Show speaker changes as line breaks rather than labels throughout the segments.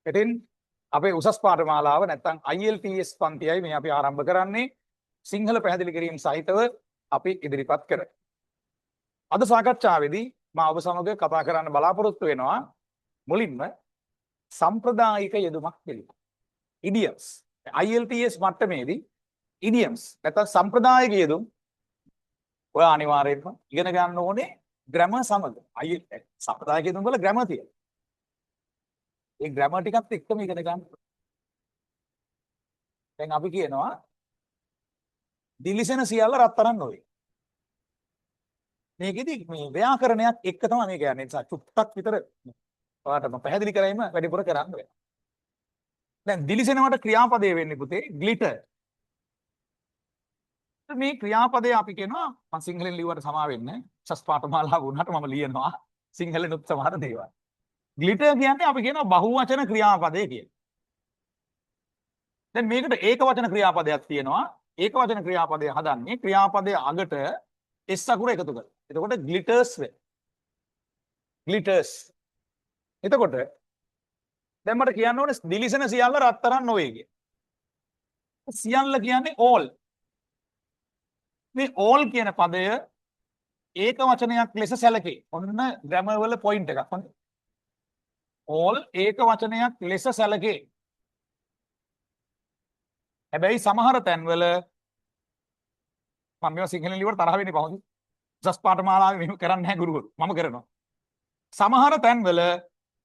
ඉතින් අපේ උසස් පාඨමාලාව නැත්නම් IELTS පන්තියයි මේ අපි ආරම්භ කරන්නේ සිංහල පැහැදිලි කිරීම සහිතව අපි ඉදිරිපත් කරමු. අද සාකච්ඡාවේදී මම ඔබ සමග කතා කරන්න බලාපොරොත්තු වෙනවා මුලින්ම සම්ප්‍රදායික යෙදුමක් පිළිබඳව. idioms. IELTS මට්ටමේදී idioms නැත්නම් සම්ප්‍රදායික යෙදුම් ඔය අනිවාර්යයෙන්ම ඉගෙන ගන්න ඕනේ grammar සමග. සම්ප්‍රදායික යෙදුම් වල grammar තියෙනවා. ඒ grammar ටිකත් එක්කම ඉගෙන ගන්න. දැන් අපි කියනවා දිලිසෙන සියල්ල රත්තරන් නොවේ. මේකෙදි මේ ව්‍යාකරණයක් එක්ක තමයි මේ කියන්නේ. ඒ නිසා චුට්ටක් විතර ඔයාලට මම පැහැදිලි කරයිම වැඩිපුර කරන්න වෙනවා. දැන් දිලිසෙනවට ක්‍රියාපදේ වෙන්නේ පුතේ glitter. මේ ක්‍රියාපදේ අපි කියනවා මම සිංහලෙන් ලියුවට සමා වෙන්නේ. සස් පාඨමාලාව වුණාට මම ලියනවා සිංහලෙනුත් සමහර දේවල්. glitter කියන්නේ අපි කියනවා බහුවචන ක්‍රියාපදේ කියලා. දැන් මේකට ඒකවචන ක්‍රියාපදයක් තියෙනවා. ඒකවචන ක්‍රියාපදය හදන්නේ ක්‍රියාපදයේ අගට s අකුර එකතු කරලා. එතකොට glitters වේ. glitters. එතකොට දැන් මට කියන්න ඕනේ දිලිසෙන සියල්ල රත්තරන් නොවේ කිය. සියල්ල කියන්නේ all. මේ all කියන පදය ඒකවචනයක් ලෙස සැලකේ. ඔන්න grammar වල point එකක්. all ඒකවචනයක් ලෙස සැලකේ. හැබැයි සමහර තැන්වල මම මේවා සිංහලෙන් ලියුවට තරහ වෙන්නේ පහුයි. උසස් පාඨමාලාවේ මෙහෙම කරන්නේ නැහැ ගුරුවරු. මම කරනවා. සමහර තැන්වල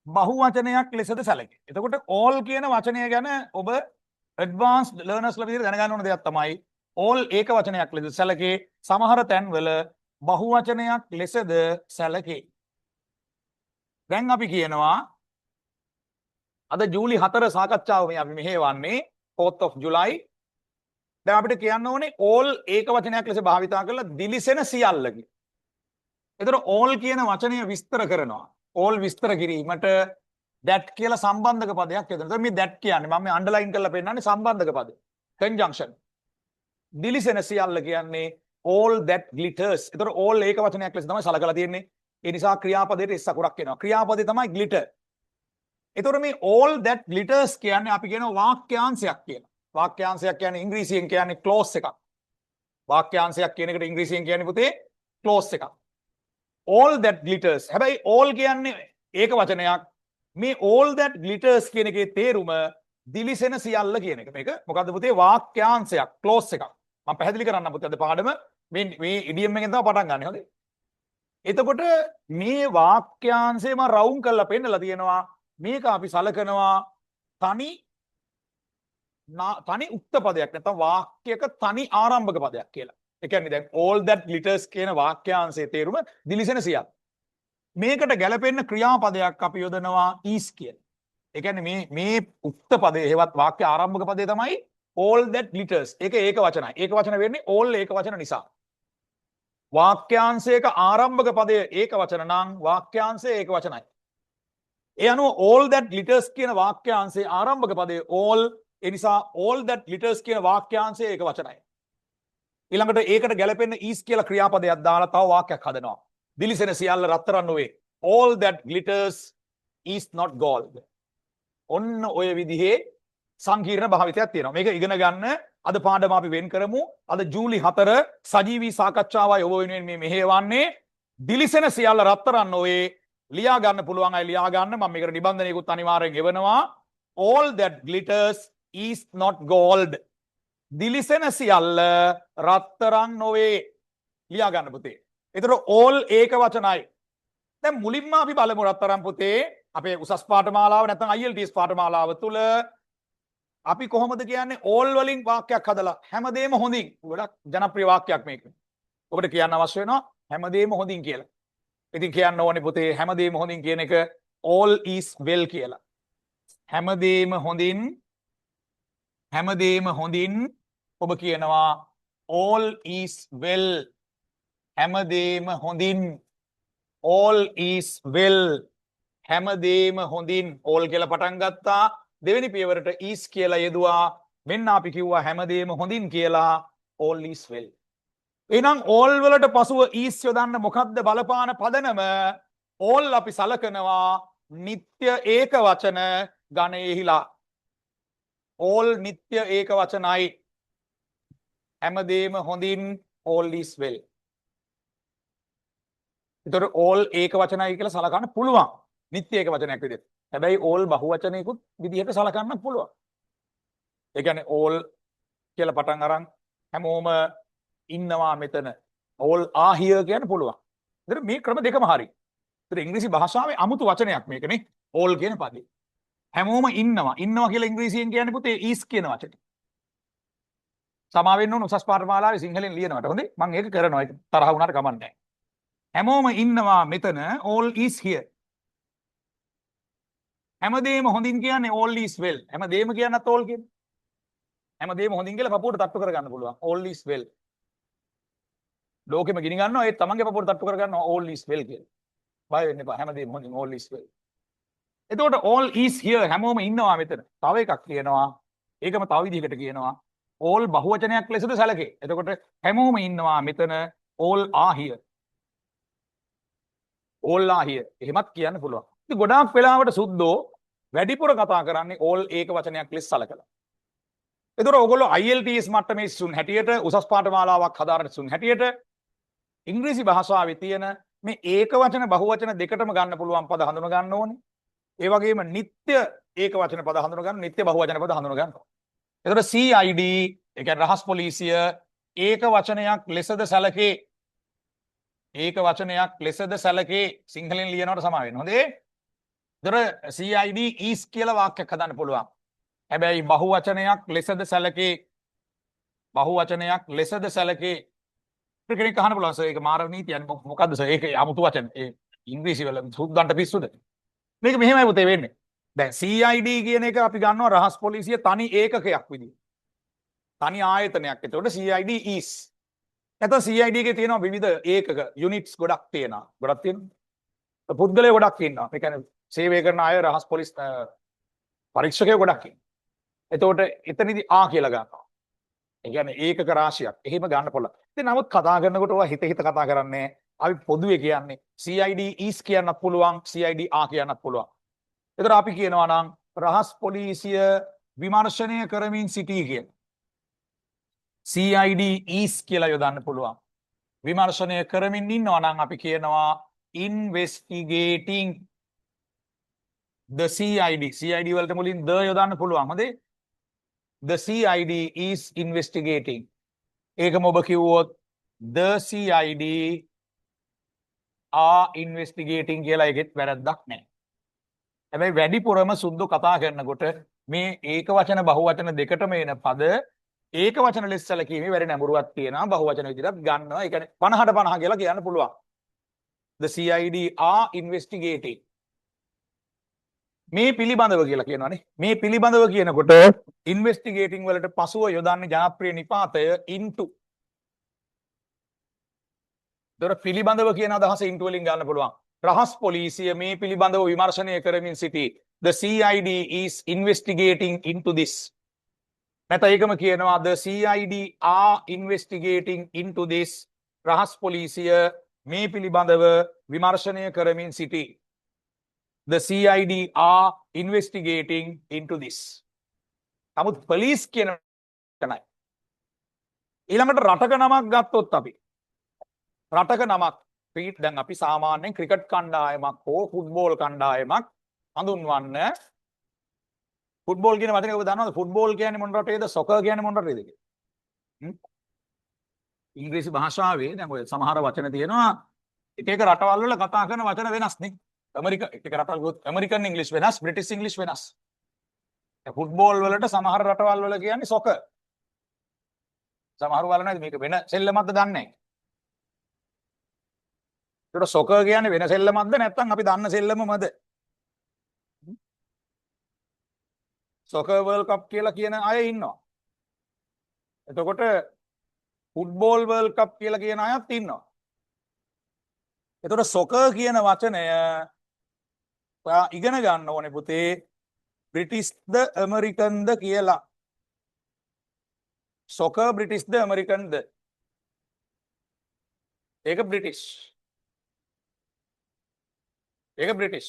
බහුවචනයක් ලෙසද සැලකේ. එතකොට all කියන වචනය ගැන ඔබ advanced learners ලා විදිහට දැනගන්න ඕන දෙයක් තමයි all ඒක වචනයක් ලෙස සැලකේ. සමහර තැන්වල බහුවචනයක් ලෙසද සැලකේ. දැන් අපි කියනවා අද ජූලි 4 සාකච්ඡාව මේ අපි මෙහෙවන්නේ 4th of July. දැන් අපිට කියන්න ඕනේ all ඒක වචනයක් ලෙස භාවිතා කරලා දිලිසෙන සියල්ල කිය. ඒතර all කියන වචනය විස්තර කරනවා. all විස්තර කිරීමට that කියලා සම්බන්ධක පදයක් යොදනවා. ඒතර මේ that කියන්නේ මම මේ අන්ඩර්ලයින් කරලා පෙන්නන්නේ සම්බන්ධක පද. conjunction. දිලිසෙන සියල්ල කියන්නේ all that glitters. ඒතර all ඒක වචනයක් ලෙස තමයි සලකලා තියෙන්නේ. ඒ නිසා ක්‍රියාපදයට s අකුරක් එනවා. ක්‍රියාපදේ තමයි glitter. ඒතර මේ all that glitters කියන්නේ අපි කියනවා වාක්‍යාංශයක් කියලා. වාක්‍යාංශයක් කියන්නේ ඉංග්‍රීසියෙන් කියන්නේ clause එකක්. වාක්‍යාංශයක් කියන එකට ඉංග්‍රීසියෙන් කියන්නේ පුතේ clause එකක්. all that glitters. හැබැයි all කියන්නේ ඒක වචනයක්. මේ all that glitters කියන එකේ තේරුම දිලිසෙන සියල්ල කියන එක. මේක මොකද්ද පුතේ? වාක්‍යාංශයක්, clause එකක්. මම පැහැදිලි කරන්නම් පුතේ අද පාඩම මේ ඉඩියම් එකෙන් තමයි පටන් ගන්නෙ. හොඳේ. එතකොට මේ වාක්‍යාංශය මම රවුම් කරලා පෙන්නලා තියෙනවා. මේක අපි සලකනවා තනි උක්ත පදයක් නැත්නම් වාක්‍යයක තනි ආරම්භක පදයක් කියලා. ඒ කියන්නේ දැන් all that glitters කියන වාක්‍යාංශයේ තේරුම දිලිසෙන සියල්ල. මේකට ගැලපෙන්න ක්‍රියාපදයක් අපි යොදනවා is කියලා. ඒ කියන්නේ මේ උක්ත පදේ හේවත් වාක්‍ය ආරම්භක පදේ තමයි all that glitters. ඒක වචනයි. ඒක වචන වෙන්නේ all ඒක වචන නිසා. වාක්‍යාංශයක ආරම්භක පදය ඒක වචන නම් වාක්‍යාංශය ඒක වචනයි. ඒ අනුව all that glitters කියන වාක්‍යාංශයේ ආරම්භක පදය all. ඒ නිසා all that glitters කියන වාක්‍යාංශය ඒක වචනයි. ඊළඟට ඒකට ගැලපෙන්න is කියලා ක්‍රියාපදයක් දාලා තව වාක්‍යයක් හදනවා. දිලිසෙන සියල්ල රත්තරන් නොවේ. all that glitters is not gold. ඔන්න ඔය විදිහේ සංකීර්ණ භාවිතයක් තියෙනවා. මේක ඉගෙන ගන්න අද පාඩම අපි වෙන් කරමු. අද ජූලි 4 සජීවී සාකච්ඡාවයි ඔබ වෙනුවෙන් මේ මෙහෙවන්නේ දිලිසෙන සියල්ල රත්තරන් නොවේ. ලියා ගන්න පුළුවන් අය ලියා ගන්න. මම මේකට නිබන්ධනයකුත් අනිවාර්යෙන් එවනවා. all that glitters is not gold. දිලිසෙන සියල්ල රත්තරන් නොවේ. ලියා ගන්න පුතේ. ඒතර all ඒක වචනයි. දැන් මුලින්ම අපි බලමු රත්තරන් පුතේ අපේ උසස් පාඨමාලාව නැත්නම් IELTS පාඨමාලාව තුල අපි කොහොමද කියන්නේ all වලින් වාක්‍යයක් හදලා හැමදේම හොඳින්. ගොඩක් ජනප්‍රිය වාක්‍යයක් මේක. ඔබට කියන්න අවශ්‍ය වෙනවා හැමදේම හොඳින් කියලා. ඉතින් කියන්න ඕනේ පුතේ හැමදේම හොඳින් කියන එක all is well කියලා. හැමදේම හොඳින් ඔබ කියනවා all is well. හැමදේම හොඳින් all is well. හැමදේම හොඳින් all කියලා පටන් ගත්තා. දෙවෙනි පියවරට is කියලා යෙදුවා. මෙන්න අපි කිව්වා හැමදේම හොඳින් කියලා all is well. එහෙනම් all වලට පසුව is යොදන්න මොකද්ද බලපාන පදනම? all අපි සලකනවා නිත්‍ය ඒක වචන ගණයෙහිලා all නිත්‍ය ඒක වචනයි හැමදේම හොඳින් all is well. ඒතර all ඒක වචනයි කියලා සලකන්න පුළුවන් නිත්‍ය ඒක වචනයක් විදිහට. හැබැයි all බහුවචනයකුත් විදිහට සලකන්න පුළුවන්. ඒ කියන්නේ all කියලා පටන් අරන් හැමෝම ඉන්නවා මෙතන all are here කියන්න පුළුවන්. ඒතර මේ ක්‍රම දෙකම හරි. ඒතර ඉංග්‍රීසි භාෂාවේ අමුතු වචනයක් මේකනේ all කියන පදේ. හැමෝම ඉන්නවා කියලා ඉංග්‍රීසියෙන් කියන්නේ පුතේ is කියන වචනේ. සමා වෙන්න ඕන උසස් පාඨමාලාවේ සිංහලෙන් ලියනවට හොඳේ මම ඒක කරනවා ඒක තරහ වුණාට කමක් නැහැ. හැමෝම ඉන්නවා මෙතන all is here. හැමදේම හොඳින් කියන්නේ all is well. හැමදේම කියන්නත් all කියන්නේ. හැමදේම හොඳින් කියලා පපුවට තට්ටු කරගන්න පුළුවන්. all is well. ලෝකෙම ගිනි ගන්නවා ඒ තමන්ගේ පපුවට තට්ටු කරගන්නවා all is well කියලා. බය වෙන්න එපා. හැමදේම හොඳින් all is well. එතකොට all is here හැමෝම ඉන්නවා මෙතන. තව එකක් කියනවා. ඒකම තව විදිහකට කියනවා. all බහුවචනයක් ලෙසද සැලකේ. එතකොට හැමෝම ඉන්නවා මෙතන all are here. all are here. එහෙමත් කියන්න පුළුවන්. ඉතින් ගොඩාක් වෙලාවට සුද්ධෝ වැඩිපුර කතා කරන්නේ all ඒක වචනයක් ලෙස සලකලා. එතකොට ඔයගොල්ලෝ IELTS මට්ටමේ සුන් හැටියට උසස් පාඨමාලාවක් හදාරන සුන් හැටියට ඉංග්‍රීසි භාෂාවේ තියෙන මේ ඒක වචන බහුවචන දෙකටම ගන්න පුළුවන් පද හඳුන ගන්න ඕනේ. ඒ වගේම නිත්‍ය ඒක වචන පද හඳුන ගන්න නිත්‍ය බහුවචන පද හඳුන ගන්න. එතකොට CID ඒ කියන්නේ රහස් පොලිසිය ඒක වචනයක් ලෙසද සැලකේ. ඒක වචනයක් ලෙසද සැලකේ සිංහලෙන් ලියනවට සමා වෙනවා. හොඳේ? එතකොට CID is කියලා වාක්‍යයක් හදන්න පුළුවන්. හැබැයි බහුවචනයක් ලෙසද සැලකේ. බහුවචනයක් ලෙසද සැලකේ. කෙනෙක් අහන්න පුළුවන් සර් ඒක මානව නීතිය මොකද්ද සර් ඒක 아무තු වචන ඒ ඉංග්‍රීසි වල සුද්දන්ට පිස්සුද මේක මෙහෙමයි පුතේ වෙන්නේ දැන් CID කියන එක අපි ගන්නවා රහස් පොලිසිය තනි ඒකකයක් විදිහට තනි ආයතනයක් එතකොට CID is එතකොට CID එකේ තියෙනවා විවිධ ඒකක යුනිට්ස් ගොඩක් තියෙනවා පුද්ගලයෝ ගොඩක් ඉන්නවා ඒ කියන්නේ සේවය කරන අය රහස් පොලිස් පරීක්ෂකයෝ ගොඩක් ඉන්නවා එතකොට එතනදී ආ කියලා ගන්නවා ඒ කියන්නේ ඒකක රාශියක් එහෙම ගන්න පුළුවන් ඉතින් නමුත් කතා කරනකොට ඔයා හිත කතා කරන්නේ අපි පොදුවේ කියන්නේ CID is කියන්නත් පුළුවන් CID ආ කියන්නත් පුළුවන්. ඒතර අපි කියනවා නම් රහස් පොලිසිය විමර්ශනය කරමින් සිටී කියන. CID is කියලා යොදන්න පුළුවන්. විමර්ශනය කරමින් ඉන්නවා නම් අපි කියනවා investigating the CID. CID වලට මුලින් the යොදන්න පුළුවන්. හොඳේ? The CID is investigating. ඒකම ඔබ කිව්වොත් the CID are investigating කියලා එකෙත් වැරද්දක් නැහැ. හැබැයි වැඩිපුරම සුද්ධ කතා කරනකොට මේ ඒක වචන බහුවචන දෙකටම එන පද ඒක වචන ලෙස සැලකීමේ වැඩි නැඹුරුවක් තියෙනවා බහුවචන විදිහට ගන්නවා. ඒ කියන්නේ 50ට 50 කියලා කියන්න පුළුවන්. The CID are investigating. මේ පිළිබඳව කියලා කියනවානේ. මේ පිළිබඳව කියනකොට ඉන්වෙස්ටිගේටිං වලට පසුව යොදන්නේ ජනප්‍රිය නිපාතය into. ඒතර පිළිබඳව කියන අදහස into වලින් ගන්න පුළුවන්. රහස් පොලිසිය මේ පිළිබඳව විමර්ශනය කරමින් සිටී. The CID is investigating into this. නැත්නම් ඒකම කියනවා the CID are investigating into this. රහස් පොලිසිය මේ පිළිබඳව විමර්ශනය කරමින් සිටී. The CID are investigating into this. නමුත් police කියන තැනයි. ඊළඟට රටක නමක් ගත්තොත් අපි රටක නමක් දැන් අපි සාමාන්‍යයෙන් ක්‍රිකට් කණ්ඩායමක් හෝ ෆුට්බෝල් කණ්ඩායමක් හඳුන්වන්න ෆුට්බෝල් කියන වචනේ ඔබ දන්නවද ෆුට්බෝල් කියන්නේ මොන රටේද සොකර් කියන්නේ මොන රටේද කියලා ඉංග්‍රීසි භාෂාවේ දැන් ඔය සමහර වචන තියෙනවා එක එක රටවල් වල කතා කරන වචන වෙනස් නේ එක රටවල් ඇමරිකන් ඉංග්‍රීසි වෙනස් බ්‍රිටිෂ් ඉංග්‍රීසි වෙනස් ෆුට්බෝල් වලට සමහර රටවල් වල කියන්නේ සොකර් සමහර වල නේද මේක වෙන සෙල්ලමක්ද දන්නේ නැහැ ඒකට සොකර් කියන්නේ වෙන සෙල්ලමක්ද නැත්නම් අපි දන්න සෙල්ලමමද සොකර් වර්ල්ඩ් කප් කියලා කියන අය ඉන්නවා එතකොට ෆුට්බෝල් වර්ල්ඩ් කප් කියලා කියන අයත් ඉන්නවා එතකොට සොකර් කියන වචනය ඔයා ඉගෙන ගන්න ඕනේ පුතේ බ්‍රිටිෂ්ද ඇමරිකන්ද කියලා සොකර් බ්‍රිටිෂ්ද ඇමරිකන්ද ඒක බ්‍රිටිෂ් ඒක බ්‍රිටිෂ්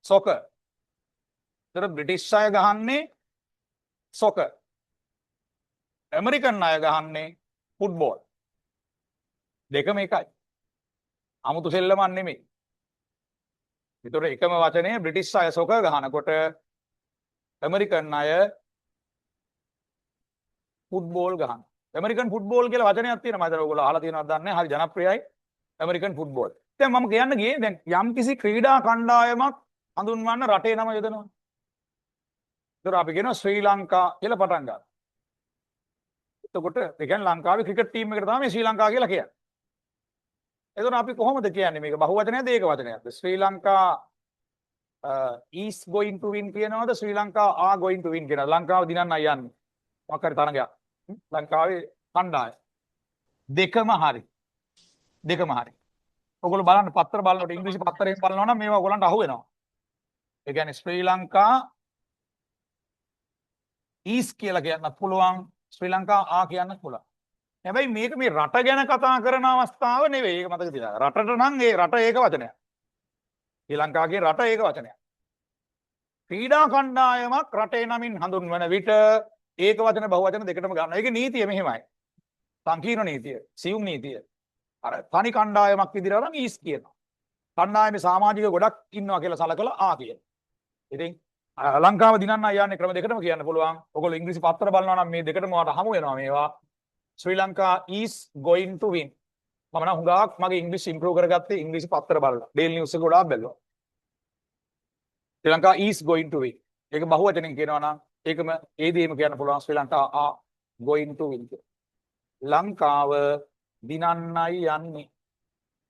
සොකර් ඒතර බ්‍රිටිෂ් අය ගහන්නේ සොකර්. ඇමරිකන් අය ගහන්නේ ෆුට්බෝල්. දෙකම එකයි. 아무තු සෙල්ලමක් නෙමෙයි. ඒතර එකම වචනේ බ්‍රිටිෂ් අය සොකර් ගහනකොට ඇමරිකන් අය ෆුට්බෝල් ගහනවා. ඇමරිකන් ෆුට්බෝල් කියලා වචනයක් තියෙනවා. මම හිතනවා ඔයගොල්ලෝ අහලා තියෙනවද දන්නේ නැහැ. හරි ජනප්‍රියයි ඇමරිකන් ෆුට්බෝල්. දැන් මම කියන්න ගියේ දැන් යම්කිසි ක්‍රීඩා කණ්ඩායමක් හඳුන්වන්න රටේ නම යොදනවා. ඒතර අපි කියනවා ශ්‍රී ලංකා කියලා පටන් ගන්නවා. එතකොට ඒ කියන්නේ ලංකාවේ ක්‍රිකට් ටීම් එකට තමයි ශ්‍රී ලංකා කියලා කියන්නේ. එතකොට අපි කොහොමද කියන්නේ මේක බහුවචනයක්ද ඒක වචනයක්ද? ශ්‍රී Lanka is going to win කියනවාද Sri Lanka are going to win කියනවාද? ලංකාව දිනන්නයි යන්නේ. මොකක් හරි තරගයක්. ලංකාවේ කණ්ඩායම. දෙකම හරි. දෙකම හරි. ඔයගොල්ලෝ බලන්න පත්‍ර බලනකොට ඉංග්‍රීසි පත්‍රයෙන් බලනවා නම් මේවා ඔයගොල්ලන්ට අහු වෙනවා. ඒ කියන්නේ ශ්‍රී ලංකා is කියලා කියන්නත් පුළුවන් ශ්‍රී ලංකා ආ කියන්නත් පුළුවන්. හැබැයි මේක මේ රට ගැන කතා කරන අවස්ථාව නෙවෙයි. ඒක මතක තියාගන්න. රටට නම් ඒ රට ඒක වචනයක්. ශ්‍රී ලංකාවේ රට ඒක වචනයක්. ක්‍රීඩා කණ්ඩායමක් රටේ නමින් හඳුන්වන විට ඒක වචන බහුවචන දෙකටම ගන්නවා. ඒකේ නීතිය මෙහෙමයි. සංකීර්ණ නීතිය, සියුම් නීතිය. අර තනි කණ්ඩායමක් විදිහට නම් ඊස් කියනවා. කණ්ඩායමේ සමාජික ගොඩක් ඉන්නවා කියලා සලකලා ආ කියනවා. ඉතින් ලංකාව දිනන්න යන්නේ ක්‍රම දෙකටම කියන්න පුළුවන්. ඔයගොල්ලෝ ඉංග්‍රීසි පත්‍ර බලනවා නම් මේ දෙකටම ඔයාලට හමු වෙනවා මේවා. ශ්‍රී Lanka is going to win. මම නම් හුඟක් මගේ ඉංග්‍රීසි ඉම්ප්‍රූව් කරගත්තේ ඉංග්‍රීසි පත්‍ර බලලා. ඩේලි නිවුස් එක ගොඩාක් බැලුවා. ශ්‍රී Lanka is going to win. ඒක බහුවචනෙන් කියනවා නම් ඒකම ඒ දෙයම කියන්න පුළුවන් ශ්‍රී Lanka are going to win. ලංකාව දිනන්නයි යන්නේ.